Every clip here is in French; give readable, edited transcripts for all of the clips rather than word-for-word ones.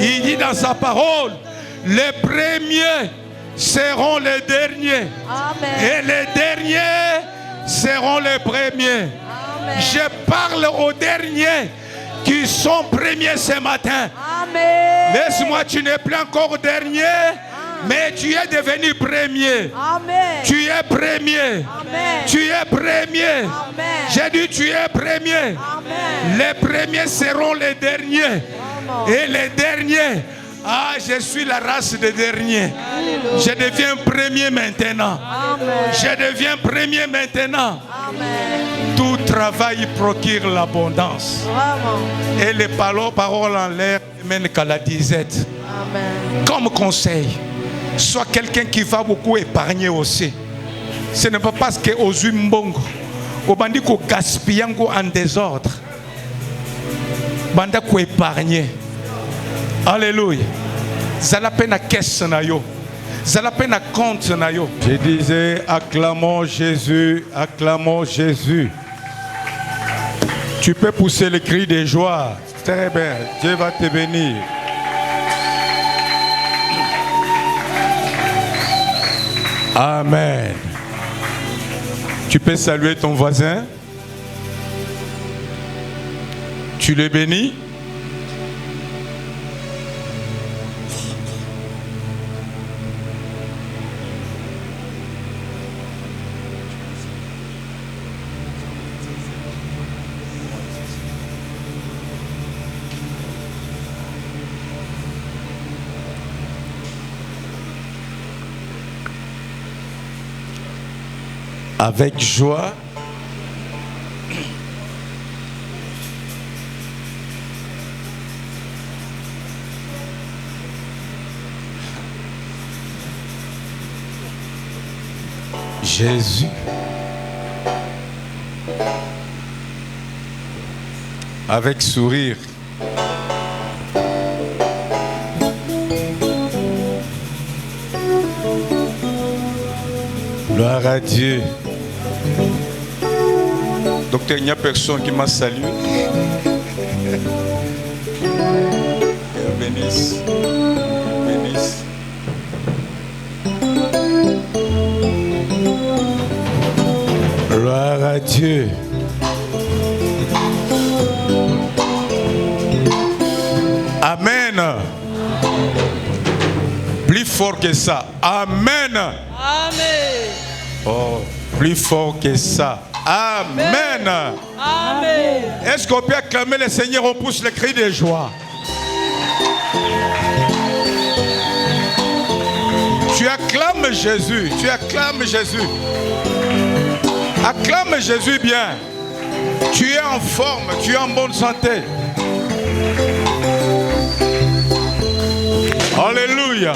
Il dit dans sa parole, les premiers seront les derniers. Amen. Et les derniers seront les premiers. Amen. Je parle aux derniers qui sont premiers ce matin. Amen. Laisse-moi, tu n'es plus encore dernier, mais tu es devenu premier. Amen. Tu es premier. Amen. Tu es premier. Amen. J'ai dit tu es premier. Amen. Les premiers seront les derniers. Amen. Et les derniers, ah, je suis la race des derniers. Alléluia. Je deviens premier maintenant. Amen. Je deviens premier maintenant. Amen. Tout travail procure l'abondance. Vraiment. Et les paroles en l'air ne mènent qu'à la disette. Amen. Comme conseil, sois quelqu'un qui va beaucoup épargner aussi. Ce n'est pas parce que aux mbongo, au bandit qu'on gaspille en désordre. Banda qu'on épargner. Alléluia. Ça la peine à caisse na yo. Ça la peine à compte na yo. Je disais, acclamons Jésus, acclamons Jésus. Tu peux pousser le cri de joie. Très bien. Dieu va te bénir. Amen. Tu peux saluer ton voisin. Tu le bénis. Avec joie, Jésus, avec sourire, gloire à Dieu. Docteur, il n'y a personne qui m'a salué. Bénisse. Bénisse. Gloire à Dieu. Amen. Plus fort que ça. Amen. Amen. Oh, plus fort que ça. Amen. Amen. Est-ce qu'on peut acclamer le Seigneur? On pousse le cri de joie. Tu acclames Jésus. Tu acclames Jésus. Acclame Jésus bien. Tu es en forme. Tu es en bonne santé. Alléluia.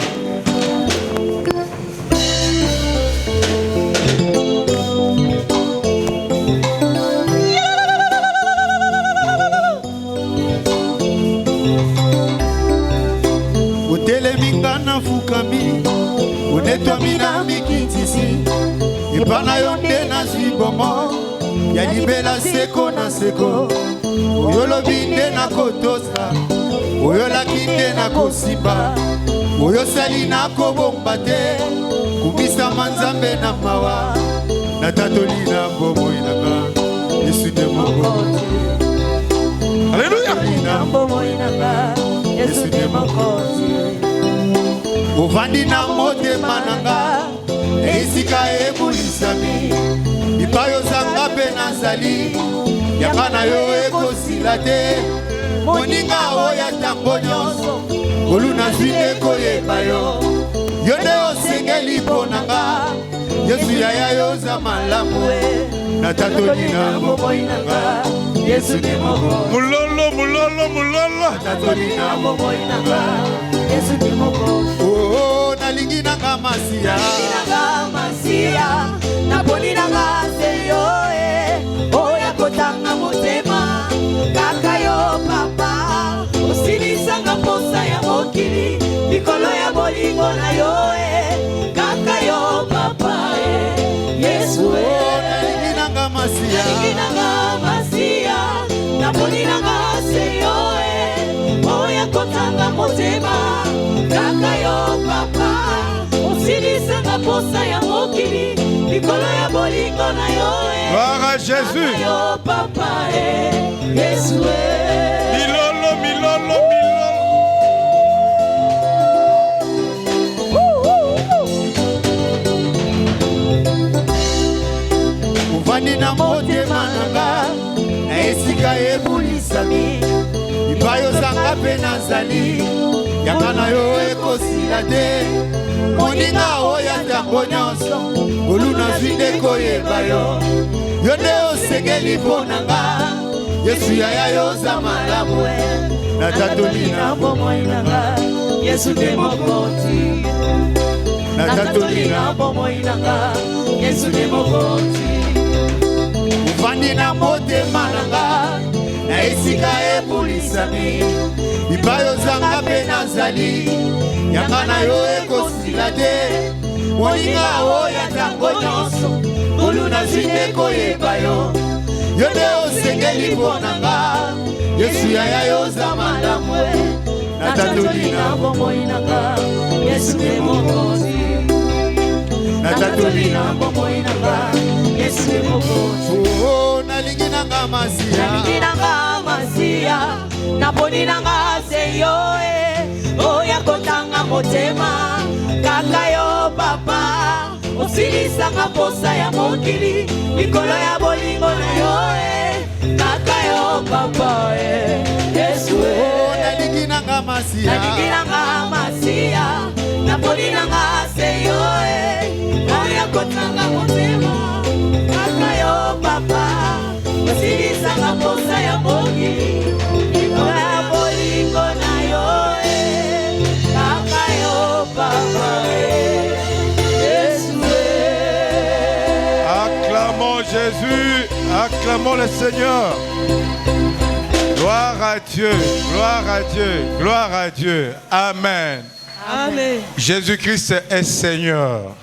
Utelemingana fukami, unetwamina mikitisi, ipana yonde na zibomo, ya libela seko na seko, uyolo binde na kotosa, uyola kinde na kosimba, uyo sali na kobombate, kumisa manzambe na mawa, na tatoli na bobo inaka, Yesu de mokozi. Alléluia. Na bobo inaka, Yesu de mokozi. Uvandi na motema nanga, esika ebulisami, ipayo zanga pe nazali, yaka na yo ekosila te, moninga oya tango nyonso, olu nazwi ekoyeba yo, yo nde osengeli mpo nanga, Yesu yaya yoza malamu, na tatoli na bomoi nanga, Yesu de moko. Mulolo, mulolo, mulolo. Tatoli na bomoi nanga, Yesu de moko. Oh, nalingi nanga masia. Nanga masia, na boni nanga seyo oya kotanga motema, kaka yo papa, osilisanga posa ya mokili, likolo ya bolingo na yo kaka yo papa Yesu nalingi nanga masia. Nalingi nanga masia, na boni nanga seyo oya kotanga kotanga motema kaka yo papa osilisanga posa ya mokili likolo ya bolingo na yo Gloire à Jésus. Yo papa Yesu Milolo, milolo, milolo. Uvandi na motema nanga na esika ebulisami ipayo zanga pe nazali yanga na yo ekosila te moninga oya ntango nyonso oluna zwi nde koyeba yo yo nde osengeli mpo nanga Yesu yaya yoza malamu natatoli na bomoi nanga Yesu nde mokonzi natatoli na bomoi nanga Yesu nde mokonzi uvandi na motema nanga na esika ebulisami bipayo zanga mpe nazali yanga na yo ekosila te moninga oya ntango nyonso oluna zwi nde koyeba yo yo nde osengeli mpo nanga Yesu yaya yoza malamu natatoli na bomoi nanga Yesu nde mokonzi natatoli na bomoi nanga Yesu nde mokonzi nalingi nanga masiya nalingi nanga masiya naponi nanga seyo oya kotanga motema kaka yo papa osilisanga posa ya mokili likolo ya bolingo na yo kaka yo papa Yesu nalingi nanga masiya nalingi nanga masiya naponi nanga seyo oya kotanga motema kaka yo papa osilisanga posa ya mokili likolo ya bolingo na yo kaka yo papa Yesu. Acclamons Jésus, acclamons le Seigneur. Gloire à Dieu, gloire à Dieu, gloire à Dieu. Amen. Amen. Jésus-Christ est Seigneur.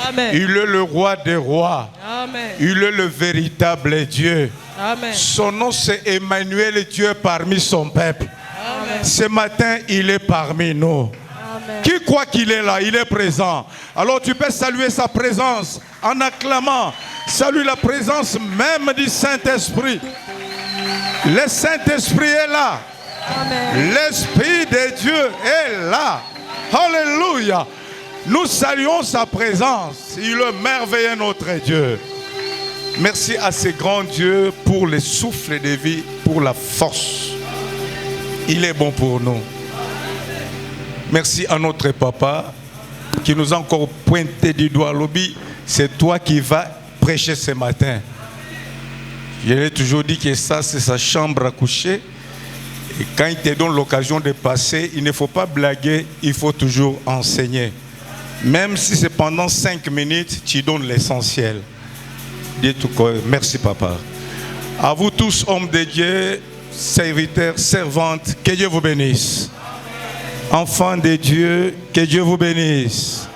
Amen. Il est le roi des rois. Amen. Il est le véritable Dieu. Amen. Son nom c'est Emmanuel, Dieu parmi son peuple. Amen. Ce matin, il est parmi nous. Amen. Qui croit qu'il est là, il est présent. Alors tu peux saluer sa présence en acclamant. Salue la présence même du Saint-Esprit. Le Saint-Esprit est là. Amen. L'Esprit de Dieu est là. Alléluia. Nous saluons sa présence. Il est merveilleux notre Dieu. Merci à ce grand Dieu pour le souffle de vie, pour la force. Il est bon pour nous. Merci à notre papa qui nous a encore pointé du doigt. Lobby, c'est toi qui vas prêcher ce matin. Je l'ai toujours dit que ça, c'est sa chambre à coucher. Et quand il te donne l'occasion de passer, il ne faut pas blaguer, il faut toujours enseigner. Même si c'est pendant 5 minutes, tu donnes l'essentiel. Dis tout quoi. Merci papa. À vous tous, hommes de Dieu, serviteurs, servantes, que Dieu vous bénisse. Enfants de Dieu, que Dieu vous bénisse.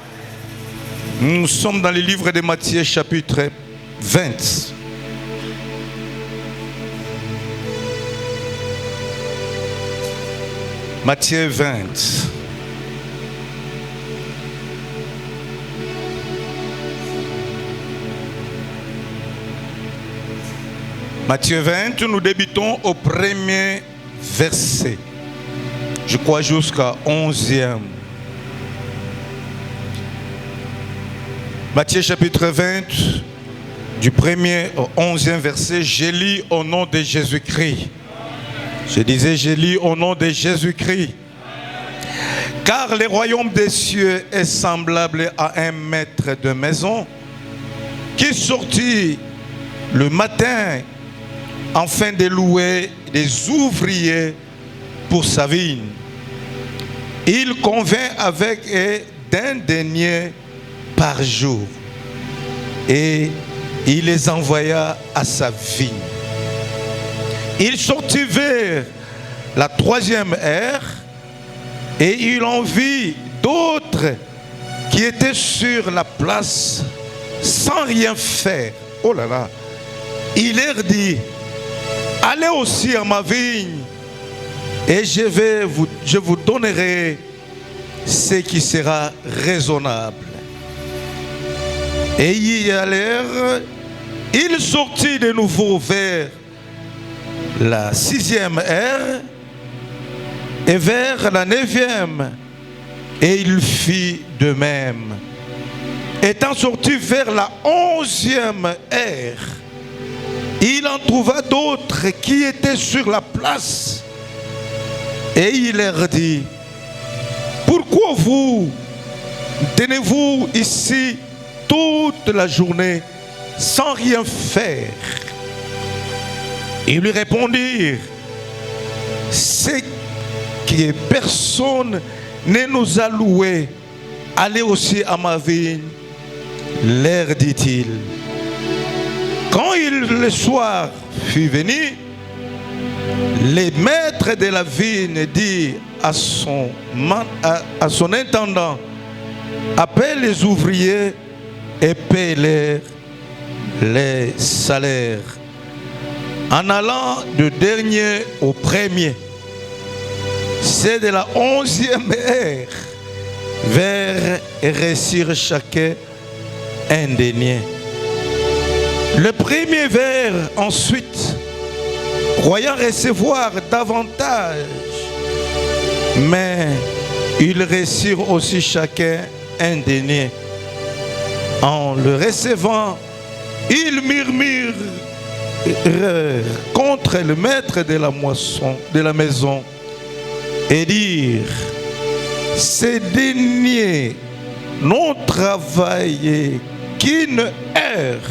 Nous sommes dans le livre de Matthieu chapitre 20. Matthieu 20. Matthieu 20, nous débutons au premier verset. Je crois jusqu'à 11e. Matthieu chapitre 20, du premier au 11e verset, je lis au nom de Jésus-Christ. Je disais, je lis au nom de Jésus-Christ. Car le royaume des cieux est semblable à un maître de maison qui sortit le matin afin de louer des ouvriers pour sa vigne. Il convint avec eux d'un denier par jour et il les envoya à sa vigne. Il sortit vers la 3e heure et il en vit d'autres qui étaient sur la place sans rien faire. Oh là là. Il leur dit, allez aussi à ma vigne Et je vous donnerai ce qui sera raisonnable. Et y allèrent, il sortit de nouveau vers la 6e heure et vers la 9e, et il fit de même. Étant sorti vers la 11e heure, il en trouva d'autres qui étaient sur la place, et il leur dit: pourquoi vous tenez-vous ici toute la journée sans rien faire? Ils lui répondirent: c'est que personne ne nous a loué. Allez aussi à ma vigne, leur dit-il. Quand le soir fut venu, le maître de la vigne dit à son intendant: appelle les ouvriers et paie-leur les salaires, en allant du dernier au premier. C'est de la 11e heure vers réussir chacun un denier. Le premier vers ensuite, croyant recevoir davantage, mais ils reçurent aussi chacun un denier. En le recevant, ils murmurent contre le maître de la moisson, de la maison, et dirent: ces deniers n'ont travaillé qu'une heure,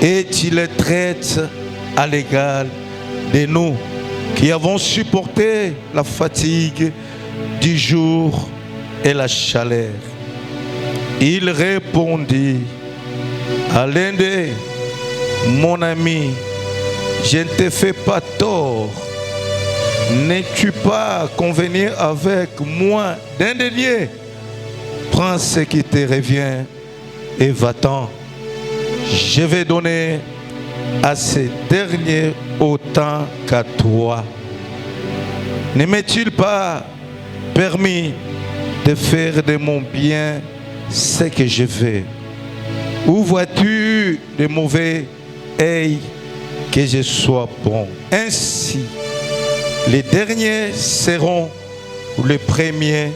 et tu les traites à l'égal de nous qui avons supporté la fatigue du jour et la chaleur. Il répondit à l'un d'eux: mon ami, je ne te fais pas tort. N'es-tu pas convenir avec moi d'un denier? Prends ce qui te revient et va-t'en. Je vais donner à ces derniers autant qu'à toi. Ne m'est-il pas permis de faire de mon bien ce que je veux? Ou vois-tu de mauvais œil que je sois bon? Ainsi, les derniers seront les premiers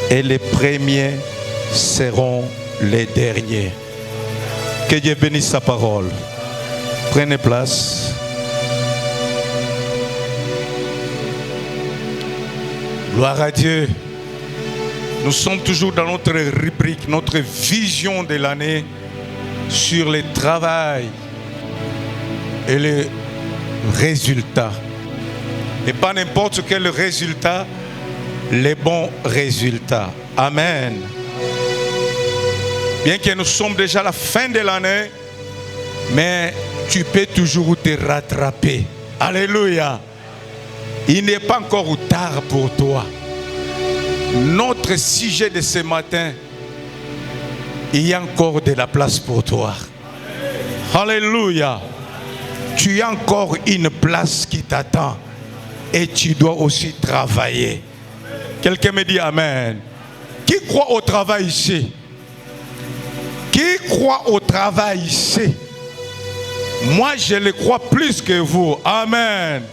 et les premiers seront les derniers. Que Dieu bénisse sa parole. Prenez place. Gloire à Dieu. Nous sommes toujours dans notre rubrique, notre vision de l'année sur le travail et les résultats. Et pas n'importe quel résultat, les bons résultats. Amen. Bien que nous sommes déjà à la fin de l'année, mais tu peux toujours te rattraper. Alléluia. Il n'est pas encore tard pour toi. Notre sujet de ce matin, il y a encore de la place pour toi. Alléluia. Tu as encore une place qui t'attend. Et tu dois aussi travailler. Quelqu'un me dit Amen. Qui croit au travail ici? Qui croit au travail ici? Moi, je le crois plus que vous. Amen.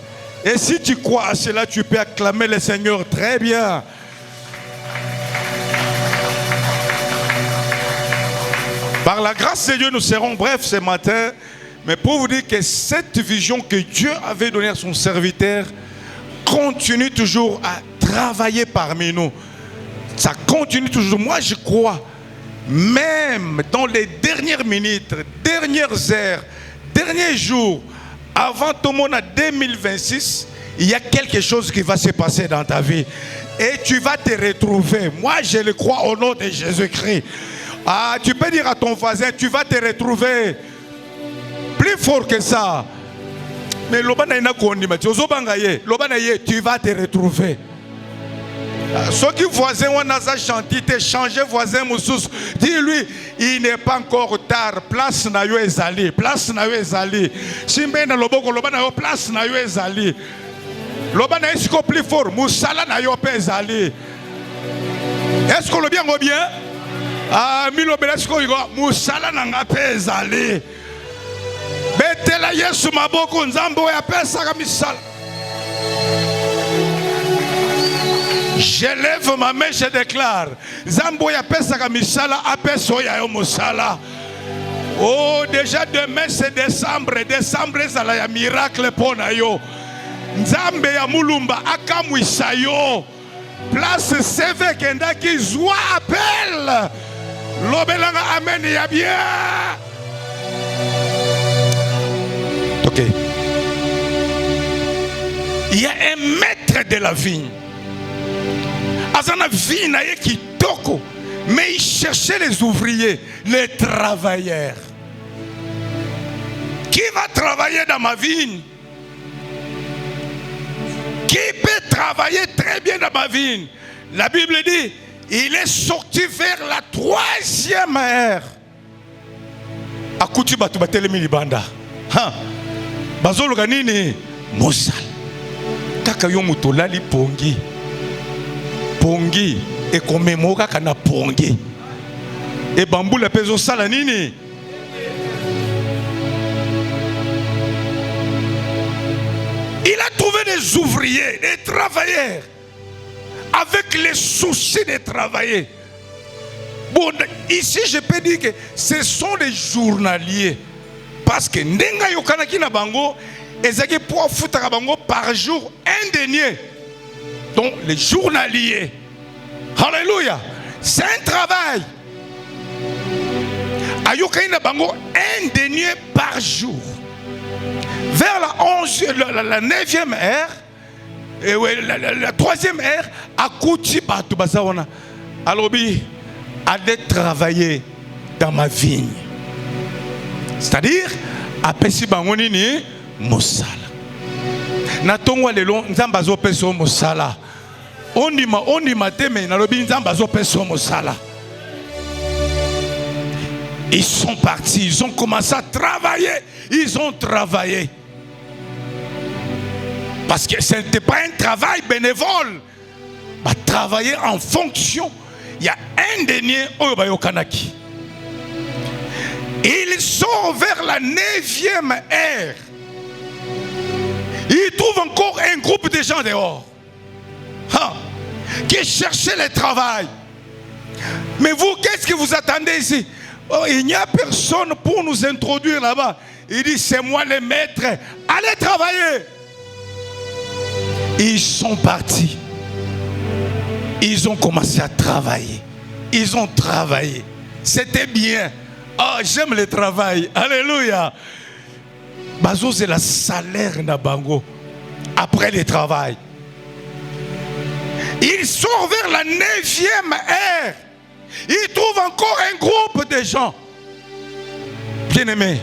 Et si tu crois à cela, tu peux acclamer le Seigneur très bien. Par la grâce de Dieu, nous serons brefs ce matin. Mais pour vous dire que cette vision que Dieu avait donnée à son serviteur continue toujours à travailler parmi nous. Ça continue toujours. Moi, je crois, même dans les dernières minutes, dernières heures, derniers jours, avant tout le monde à 2026, il y a quelque chose qui va se passer dans ta vie. Et tu vas te retrouver. Moi, je le crois au nom de Jésus-Christ. Ah, tu peux dire à ton voisin, tu vas te retrouver plus fort que ça. Mais tu vas te retrouver. Ceux qui voisin ont chanté, changer voisin Moussous, dis-lui, il n'est pas encore tard. Place na yo ezali, place na yo ezali. Simbe na loboko loba na yo place na yo ezali. Lobana est-ce qu'on plus fort? Moussala na yo pezali. Est-ce qu'on le bien ou bien? Ah, milo belasko yo moussala na nga pezali. Betela Yesu maboko nzambo ya pesa ka misala. Je lève ma main, je déclare. Nzambo ya pesa ka misala apeso ya yo musala. Oh, déjà demain c'est décembre. Décembre c'est la miracle pour yo. Nzambe ya mulumba akamwisa yo. Place CV kenda ki zwa appel. Lobelanga amen ya bien. Ok. Il y a un maître de la vigne. Azana vigne aye ki toko. Mais il cherchait les ouvriers, les travailleurs. Qui va travailler dans ma vigne? Qui peut travailler très bien dans ma vigne? La Bible dit, il est sorti vers la 3e heure. Akuti batu batelemi libanda. Bazologa nini? Mosal. Kaka yo mutolali pongi. Pongi. Et komemoka kana pongi. Et bambou la peso sala nini? Il a trouvé des ouvriers, des travailleurs, avec les soucis de travailler. Bon, ici je peux dire que ce sont des journaliers. Parce que ndenga yokanaki na bango, ezaki pour foutre bango par jour un denier. Donc les journaliers. Alléluia. C'est un travail. Ayokai na bango un denier par jour. Vers la 9e heure, la 3e heure, Akouti Batu Basawana, Alobi, allez travailler dans ma vigne. C'est-à-dire, Apesi Bangonini, Moussala. Natongwa lelo, Nzambazo Peso Moussala. On y m'a mais Nalobi Nzambazo Peso Moussala. Ils sont partis, ils ont commencé à travailler. Ils ont travaillé. Parce que ce n'était pas un travail bénévole. Mais travailler en fonction. Il y a un denier au Bayokanaki. Ils sont vers la 9e heure. Ils trouvent encore un groupe de gens dehors. Qui cherchaient le travail. Mais vous, qu'est-ce que vous attendez ici? Oh, il n'y a personne pour nous introduire là-bas. Il dit, c'est moi le maître. Allez travailler. Ils sont partis. Ils ont commencé à travailler. Ils ont travaillé. C'était bien. Oh, j'aime le travail. Alléluia. Bazo, c'est la salaire Nabango. Après le travail. Ils sont vers la 9e heure. Ils trouvent encore un groupe de gens. Bien-aimés.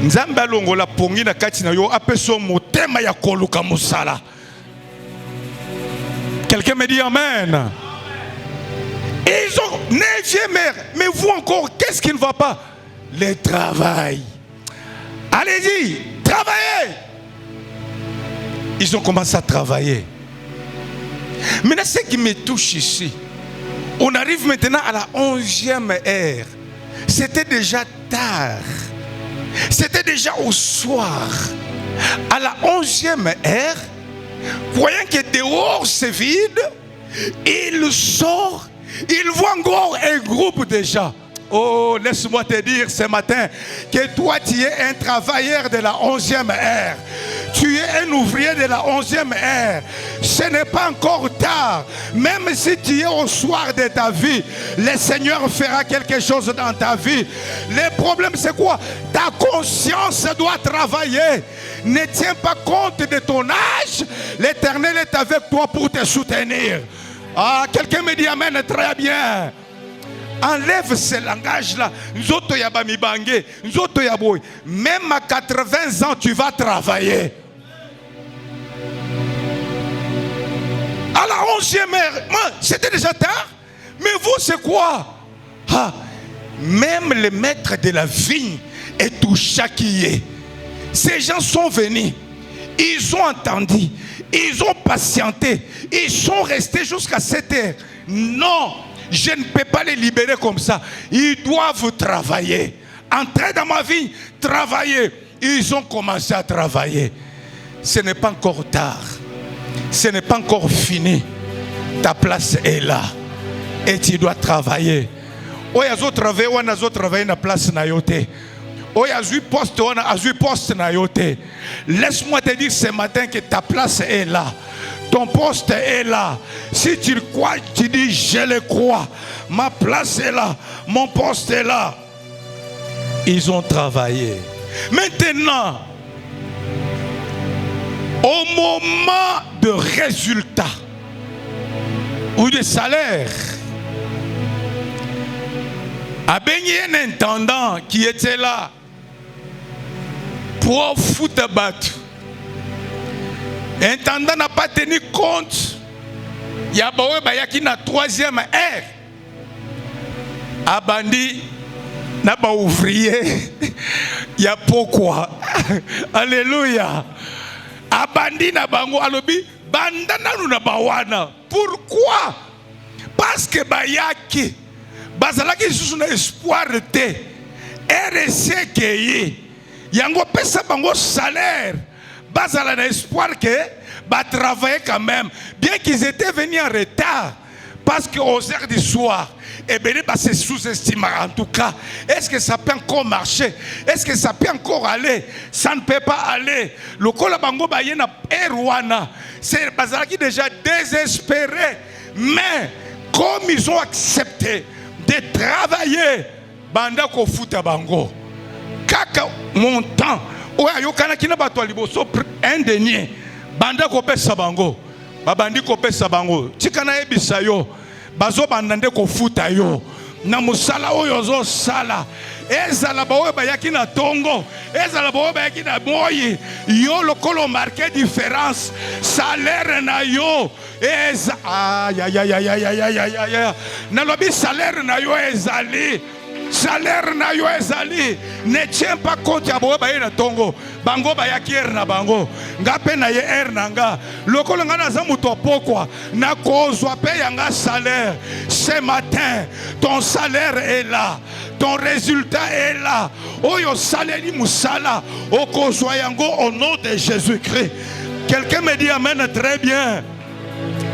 Nzamba longola pongi na kati na yo apeso motema ya koluka musala. Quelqu'un me dit amen. Ils ont 9e heure. Mais vous encore, qu'est-ce qui ne va pas? Le travail. Allez-y, travaillez. Ils ont commencé à travailler. Maintenant, ce qui me touche ici, on arrive maintenant à la 11e heure. C'était déjà tard. C'était déjà au soir. À la 11e heure, voyant que dehors c'est vide, il sort, il voit encore un groupe de gens. Oh, laisse-moi te dire ce matin que toi tu es un travailleur de la 11e heure. Tu es un ouvrier de la 11e heure. Ce n'est pas encore tard. Même si tu es au soir de ta vie, le Seigneur fera quelque chose dans ta vie. Le problème c'est quoi? Ta conscience doit travailler. Ne tiens pas compte de ton âge. L'Éternel est avec toi pour te soutenir. Ah, quelqu'un me dit amen, très bien. Enlève ce langage-là. Même à 80 ans, tu vas travailler. À la 11e heure, c'était déjà tard. Mais vous, c'est quoi? Même le maître de la vigne est tout chaquillé. Ces gens sont venus. Ils ont entendu. Ils ont patienté. Ils sont restés jusqu'à 7 heures. Non, je ne peux pas les libérer comme ça. Ils doivent travailler. Entrer dans ma vie, travailler. Ils ont commencé à travailler. Ce n'est pas encore tard. Ce n'est pas encore fini. Ta place est là. Et tu dois travailler. Oyazo travailler, on a travailler na place na yote. Oyazo poste, on a poste na yote. Laisse-moi te dire ce matin que ta place est là. Ton poste est là. Si tu le crois, tu dis je le crois. Ma place est là. Mon poste est là. Ils ont travaillé. Maintenant, au moment de résultat ou de salaire, Abengi un intendant qui était là pour foutre battu. L'intendant n'a pas tenu compte. Il y a qui na 3e heure. Abandi n'a pas ouvrier. Il y a pourquoi. Alléluia. Abandi na bango alobi bandana na bawana. Pourquoi? Parce que bayaki bazalaki sous un espoir de RSC qui yango pesa bango salaire bazala na espoir que ba travailler quand même bien qu'ils étaient venus en retard parce que aux heures du soir et bien bah c'est sous-estimé en tout cas. Est-ce que ça peut encore marcher? Est-ce que ça peut encore aller? Ça ne peut pas aller. Le kola bango ba yena erwana c'est bazalaki déjà désespéré, mais comme ils ont accepté de travailler, banda ko futa bango. Kaka montant, oya yokana kina bato liboso un denier, banda ko pesa bango, babandi ko pesa bango. Tikana ebisa yo, bazo bandande ko futa yo. Na musala oyo zo sala. Ezala bawe bayaki na tongo, ezala bawe bayaki na moyi. Yo lokolo marqué différence, salaire na yo. Aïe aïe aïe aïe aïe aïe aïe aïe. Nalobi salaire na yo ezali. Salaire na yo ezali. Ne tiens pas compte ya bawe baye na tongo. Bango bayaki er na bango. Ngape na ye er na nga. Lokolo nga na zamu to pokwa. Na kozwa pe yanga salaire. Ce matin, ton salaire est là. Ton résultat est là. Oyo saleri musala. Oko soyango au nom de Jésus-Christ. Quelqu'un me dit amen très bien.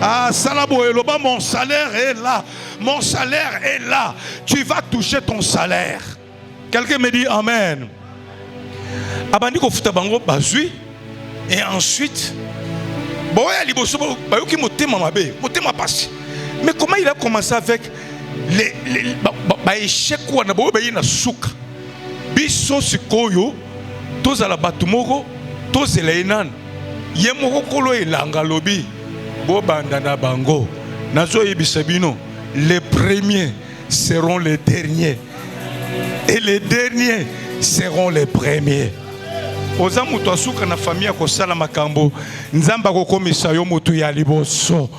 Ah, Salabo Eloba, mon salaire est là. Mon salaire est là. Tu vas toucher ton salaire. Quelqu'un me dit amen. Abandi ko futa bango bazui. Et ensuite, boya liboso bayoki motema mabe, motema passe. Mais comment il a commencé avec les échecs ou na boya na souka. Biso sikoyo, toza la batumoko, toza la inan. Yemoko kolo elanga lobi. Bobandana bango. Nazo yebisabino. Les premiers seront les derniers. Et les derniers seront les premiers. Oza mutu asuka na famille ko sala makambo. Nzamba ko komisa yo mutu ya liboso.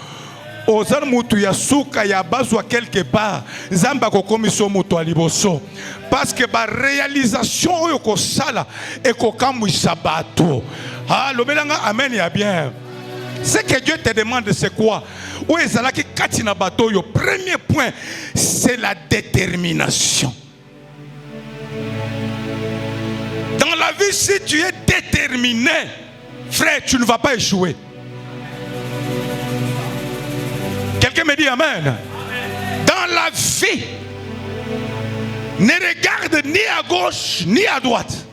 Oza mutu ya suka ya bazwa quelque part. Nzamba ko komisa mutu ya liboso. Parce que ba réalisation oyo ko sala e ko kamwisa bato. Ah lobelanga amen ya bien. Ce que Dieu te demande, c'est quoi? Premier point, c'est la détermination. Dans la vie, si tu es déterminé, frère, tu ne vas pas échouer. Quelqu'un me dit amen. Dans la vie, ne regarde ni à gauche ni à droite.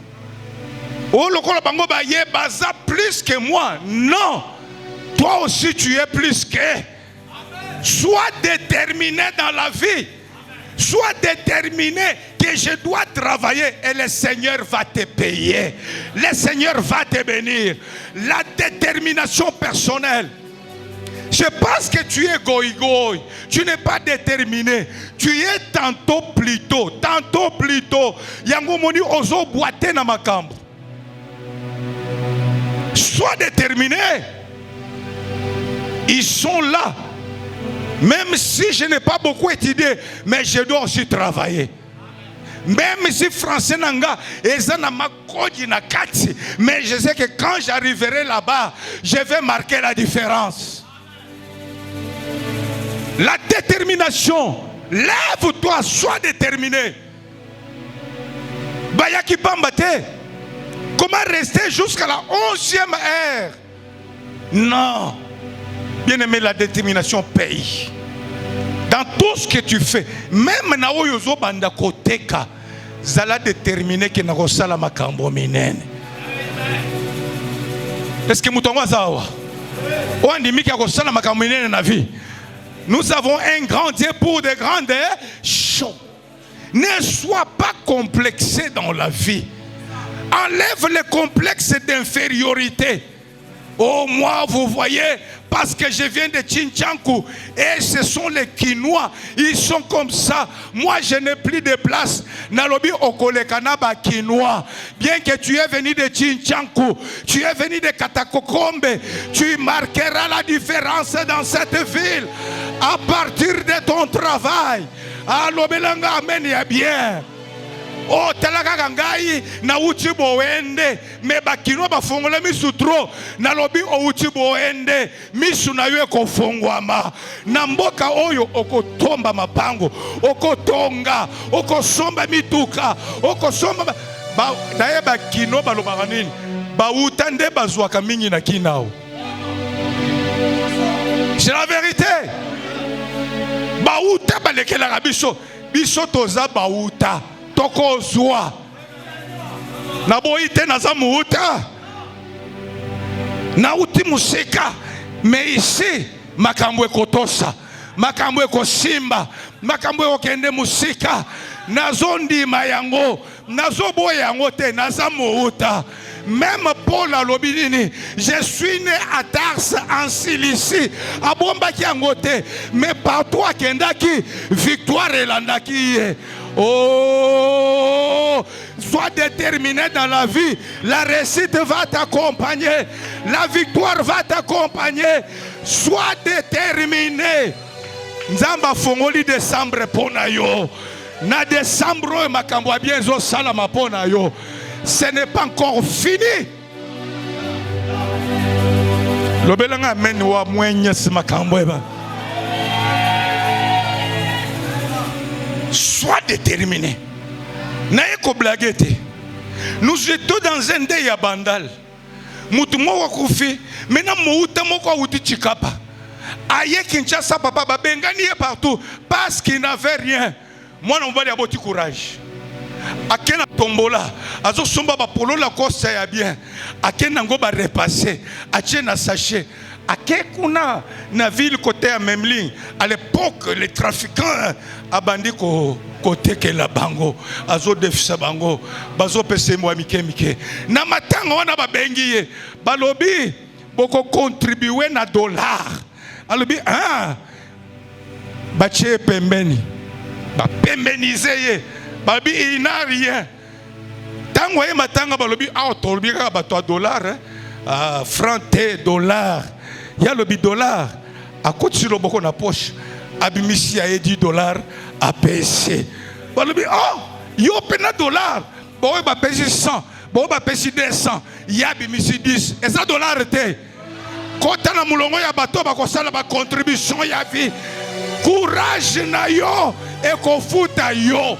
Oh, le kolo bango ba ye baza plus que moi. Non. Toi aussi tu es plus que. Sois déterminé dans la vie. Sois déterminé que je dois travailler et le Seigneur va te payer. Le Seigneur va te bénir. La détermination personnelle. Je pense que tu es goï-goï. Tu n'es pas déterminé. Tu es tantôt plus tôt. Yango moni ozo boite na makambo. Sois déterminé. Ils sont là. Même si je n'ai pas beaucoup étudié, mais je dois aussi travailler. Même si français nanga ezana makodi na kati, mais je sais que quand j'arriverai là-bas, je vais marquer la différence. La détermination. Lève-toi, sois déterminé. Bayaki Pambate. Comment rester jusqu'à la 11e heure? Non. Bien aimé, la détermination paye. Dans tout ce que tu fais, même na oyozo banda koteka, zala déterminé que na rosala makambo minene. Est-ce que mutongo zawa? Oandimi ka rosala makambo minene na vie. Nous avons un grand Dieu pour de grandes choses. Ne sois pas complexé dans la vie. Enlève le complexe d'infériorité. Oh, moi, vous voyez, parce que je viens de Chinchankou et ce sont les Kinois, ils sont comme ça. Moi, je n'ai plus de place. Nalobi Okolekanaba Kinois. Bien que tu es venu de Chinchankou, tu es venu de Katakokombe, tu marqueras la différence dans cette ville à partir de ton travail. Alobelanga amen ya bien. Oh, talaka ngai na uchi boende me bakino bafongola misu tro na lobi o uchi boende misu na yo ekofongwama na mboka oyo okotomba mapango okotonga okosomba mituka okosomba ba daye bakino balobaka nini ba utande bazwaka mingi na kinao. C'est la vérité. Ba uta balekela biso biso toza ba uta toko zwa na boite na zamuuta na uti musika mais ici makambo ekotosa makambo ekosimba makambo ekokende musika nazondima yango nazoboya yango te nazamuuta. Même Paul a l'obinini, je suis né à Tars en Cilicie, à Bombaki Angote, mais par toi Kendaki, victoire et landaki. Oh, sois déterminé dans la vie, la réussite va t'accompagner, la victoire va t'accompagner, sois déterminé. Nzamba fongoli décembre pona yo, na décembre makambo bien zo salama pona yo. Ce n'est pas encore fini. Lobelanga amen wa mwenye simakambo eba. Sois déterminé. Naye ko blagete. Nous étions dans un dé ya bandal. Mutu moko kufi, mena mouta moko uti chikapa. Aye Kinshasa papa babengani partout parce qu'il n'avait rien. Moi on va lui avoir du courage. Akena tombola azo somba ba polo la kosa ya bien akena ngo ba repasser achena sachet akekuna na ville côté à Memling. À l'époque les trafiquants abandi côté que la bango azo defisa bango bazo pese mo mike na matanga wana ba bengiye balobi boko contribuer na dollar alobi bache pembeni ba pembeniser babi il n'a rien. Tango e matanga balobi tolbi ka bato dollar franc T dollar. Ya lobi dollar a koti lo boko na poche abimisi a $10 a PC. Balobi yo pena dollar. Bo ba pesi 100, bo ba pesi 200, ya bimisi 10. Et ça dollar te. Kota na mulongo ya bato ba kosala ba contribution ya vie. Courage na yo e kofuta yo.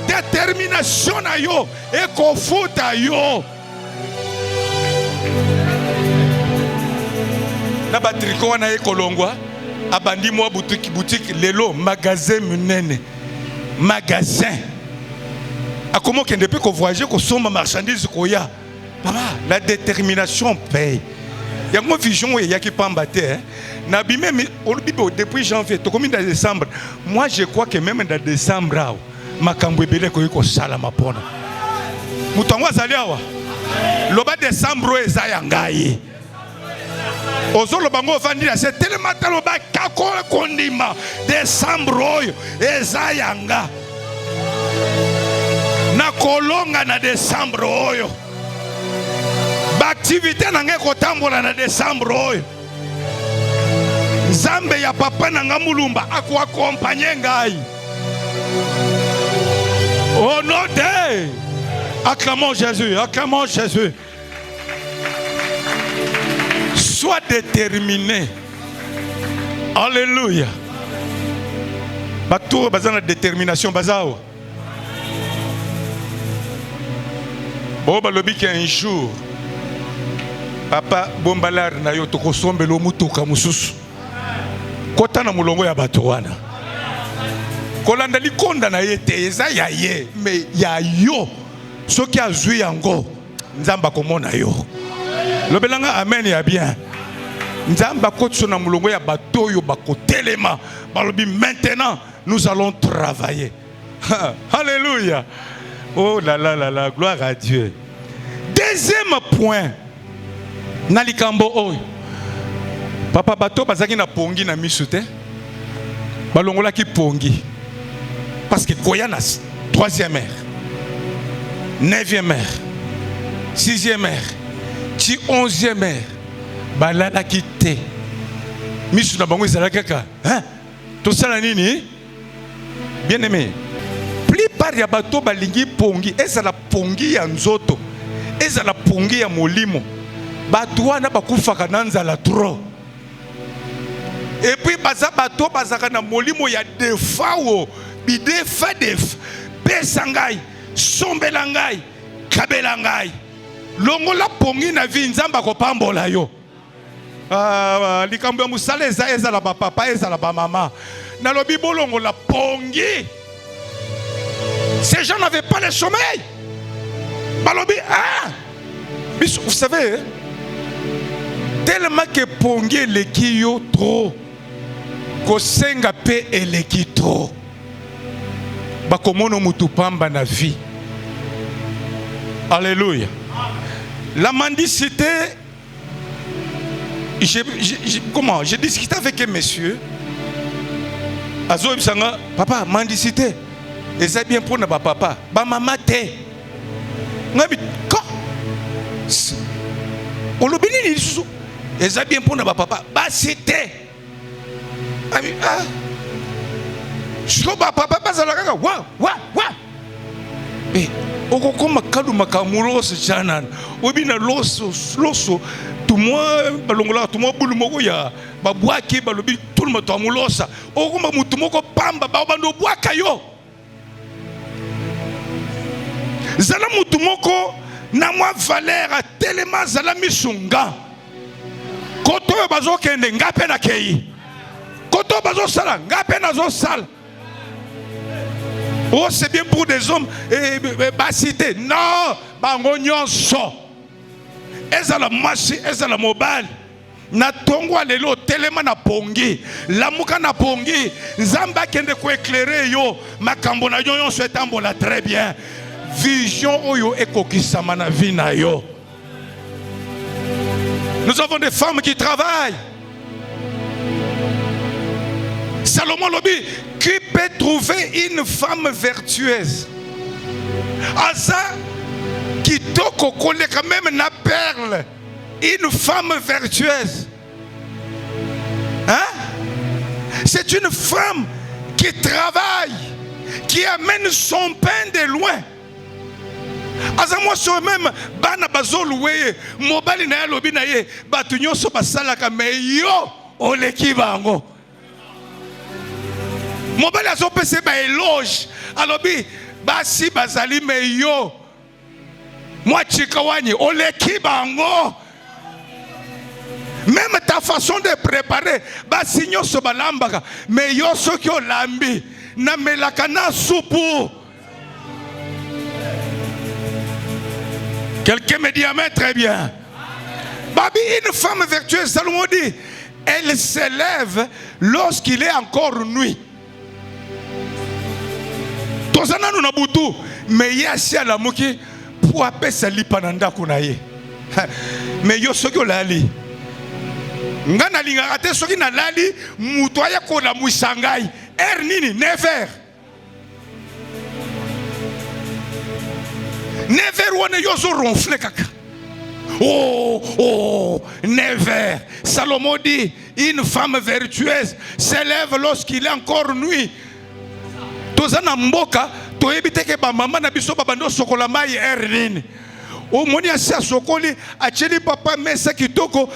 Détermination na yo et kofuta yo. Na batriko wana ekolongwa abandi mo boutique lelo magasin munene magasin akomo kende pe ko voyager ko somba marchandise ko ya papa la détermination paye. Yango vision ya ki pamba te na bimé depuis janvier to combien de décembre moi je crois que même dans décembre makambo ebele ko yiko sala mapona mutango azali awa loba décembre eza ya ngai ozolo bango vandira c'est tellement taloba kako kondima décembre oyo eza ya nga na kolonga na décembre oyo ba activité na ngai kotambola na décembre oyo Nzambe ya papa na nga mulumba ako accompagner ngai. Au nom de... Acclamons Jésus, acclamons Jésus. Sois déterminé. Alléluia. Bato bazana détermination bazao. Bon balobi qu'un jour papa bombalar na yo to kosombelo mutuka mususu. Kota na mulongo ya bato wana. Kolanda likonda na yete eza ya ye mais ya yo soki azui yango nzamba komona yo. Lobelanga amen ya bien. Nzamba kotso na mulongo ya bato yo bakotelema. Balobi maintenant nous allons travailler. Alléluia. Oh là là là là, gloire à Dieu. Deuxième point. Nalikambo oyo. Papa bato bazaki na pongi na misute. Balongola ki pongi. Parce que koya na troisième heure. 9e heure. 6e heure. 11e heure. Balala ki te. Misu na bango ezala kaka. Hein? Tout ça la nini? Bien aimé. Plupart ya bato balingi pongi. Ezala pongi ya nzoto. Ezala pongi ya molimo. Bato wana bakufaka na nzala trop. Et puis baza bato bazaka na molimo ya defawo. Bidefa def. Pesangai. Sombelangai. Kabelangai. Longola pongi na vi nzamba kopambola yo. Likambo ya musala ezala ba papa ezala ba mama. Na lobi bolongo la pongi. Ces gens n'avaient pas le sommeil. Balobi vous savez tellement que pongi leki yo trop. Kosenga pe eleki trop. Bakomono mutu pamba na vie. Alléluia. La mendicité, j'ai discuté avec un monsieur. Azo ibsanga, papa, mendicité. Et c'est bien pour na papa. Ba maman te. Ngabi ko. On le bénit les sous. Et c'est bien pour na papa. Ba c'était. Ami Je ba papa bazala kaka wa. Eh okokoma kadu makamuloso jana obina loso tumwa balongola tumwa bulu moko ya babwaki balobi tout le monde amulosa okoma mutu moko pamba ba bando bwaka yo zala mutu moko na mwa valeur a tellement zala misunga koto bazokende ngape na kei koto bazosala ngape na zosala. Oh, c'est bien pour des hommes cité. Non, bangonyon so. Ezala machi, ezala mobile. Na tongwa lelo telema na pongi. Lamuka na pongi. Zamba kende ko éclairer yo. Makambo na yo so etambola très bien. Vision oyo ekokisama na vie na yo. Nous avons des femmes qui travaillent. Salomon Lobi, qui peut trouver une femme vertueuse? Asa qui toko kole quand même na perle, une femme vertueuse. Hein? C'est une femme qui travaille, qui amène son pain de loin. Asa moi sur même bana bazoloué, mobali na lobi na ye, batunyo so basalaka me yo oleki bango. Mobile a son PC éloge. Alors, basi bazali me yo. Moi chikawani oleki bango. Même ta façon de préparer basi nyoso balambaka me yo soki olambi na melaka na soupu. Quelqu'un me dit amen très bien. Babi, une femme vertueuse, Salomon dit, elle s'élève lorsqu'il est encore nuit. Tozana nous na butu mais yasi ala muki pour apesa lipananda kunaye mais yo soki olali ngana linga ate soki na lali mutu aya ko na musangai nini never wana yo zo ronfle kaka oh never. Salomon dit une femme vertueuse s'élève lorsqu'il est encore nuit. Tozana mboka toyebi te ke ba mama na biso babando sokola mai nini. O moni asa sokoli acheli papa mesa kitoko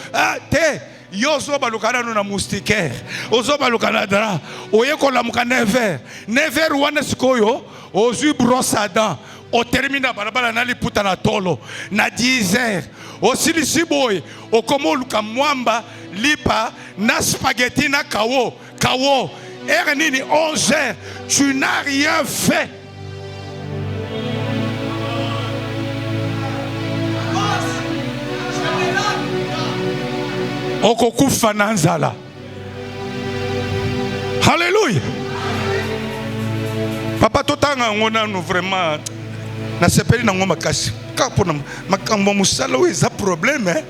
te yozo balukana no na moustiquaire ozo balukana dra oye kola muka 9h wana sikoyo ozu brosse à dents o termina balabala na liputa na tolo na 10h osilisi boy okomo luka mwamba lipa na spaghetti na kawo nini 11h tu n'as rien fait. Okokufa na nzala. Hallelujah. Papa totanga ngona no vraiment na sepeli na ngoma kasi. Kapo na makambo musala we za problème hein.